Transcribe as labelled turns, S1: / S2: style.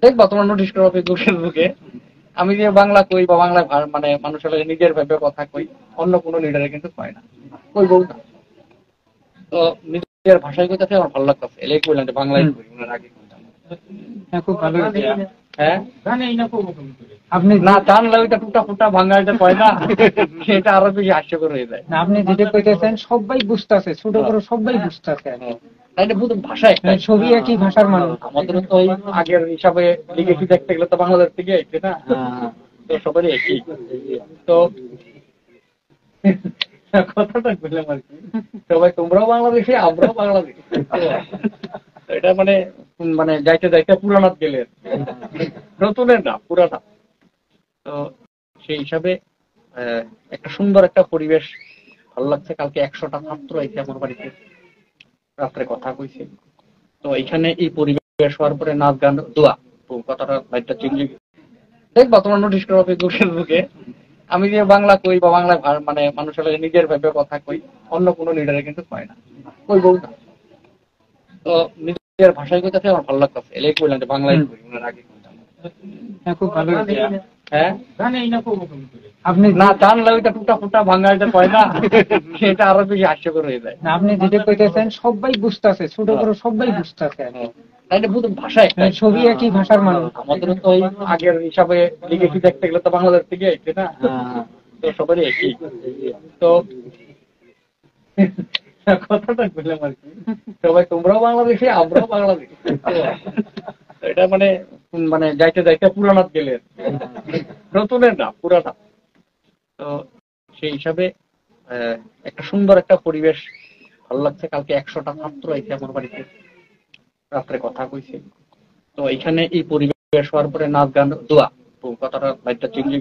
S1: দেখবা তোমার নোটিশ করো ফেসবুকে আমি যে বাংলা কই বা বাংলায় মানে মানুষের লগে নিজের ভাবে কথা কই, অন্য কোনো লিডারে কিন্তু কয় না, কই বউ না। তো নিজের ভাষায় কইতাছে আমার ভালো লাগতেছে, এলাই কইলাম যে বাংলায় কই, ওনার আগে কইতাম।
S2: হ্যাঁ, খুব ভালো হয়েছে।
S1: হ্যাঁ, আপনি না জানলে ওইটা টুটা ফুটা ভাঙা এটা কয় না, এটা আরো বেশি হাস্যকর হয়ে যায়।
S2: না, আপনি যেটা কইতেছেন সবাই বুঝতেছে, ছোট বড় সবাই বুঝতেছে।
S1: তাইলে বুঝুন ভাষা একটা,
S2: ছবি একই ভাষার মানুষ।
S1: আমাদের তো ওই আগের হিসাবে লিখে কি দেখতে গেলে তো বাংলাদেশ থেকে আইছে না, তো সবারই একই। তো কথাটা বললাম আর কি, সবাই তোমরাও বাংলাদেশি আমরাও বাংলাদেশি, এটা মানে মানে যাইতে যাইতে পুরানাত গেলে, নতুনের না পুরানা। তো সেই হিসাবে একটা সুন্দর একটা পরিবেশ, ভালো লাগছে। কালকে 100টা ছাত্র আইছে আমার বাড়িতে, রাত্রে কথা কইছে। তো এখানে এই পরিবেশ হওয়ার পরে নাচ গান দোয়া, তো কথাটা লাইটটা চেঞ্জ। দেখবা তোমার নোটিশ করো ফেসবুকে আমি যে বাংলা কই বা বাংলায় মানে মানুষের লগে নিজের ভাবে কথা কই, অন্য কোনো লিডারে কিন্তু কয় না, কই বউ না। তো নিজের ভাষায় কইতাছে আমার ভালো লাগতেছে, এলাই কইলাম যে বাংলায় কই, ওনার আগে কইতাম।
S2: হ্যাঁ, খুব ভালো হয়েছে।
S1: হ্যাঁ, আপনি না জানলে ওইটা টুটা ফুটা ভাঙা এটা কয় না, এটা আরো বেশি হাস্যকর হয়ে যায়।
S2: না, আপনি যেটা কইতেছেন সবাই বুঝতেছে, ছোট বড় সবাই বুঝতেছে।
S1: তাইলে বুঝুন ভাষা একটা,
S2: ছবি একই ভাষার মানুষ।
S1: আমাদের তো ওই আগের হিসাবে লিখে কি দেখতে গেলে তো বাংলাদেশ থেকে আইছে না, তো সবারই একই। তো কথাটা বললাম আর কি, সবাই তোমরাও বাংলাদেশি আমরাও বাংলাদেশি, এটা মানে মানে যাইতে যাইতে পুরানাত গেলে, নতুনের না পুরানা। তো সেই হিসাবে একটা সুন্দর একটা পরিবেশ, ভালো লাগছে। কালকে 100টা ছাত্র আইছে আমার বাড়িতে, রাত্রে কথা কইছে। তো এখানে এই পরিবেশ হওয়ার পরে নাচ গান দোয়া, তো কথাটা লাইটটা চেঞ্জ।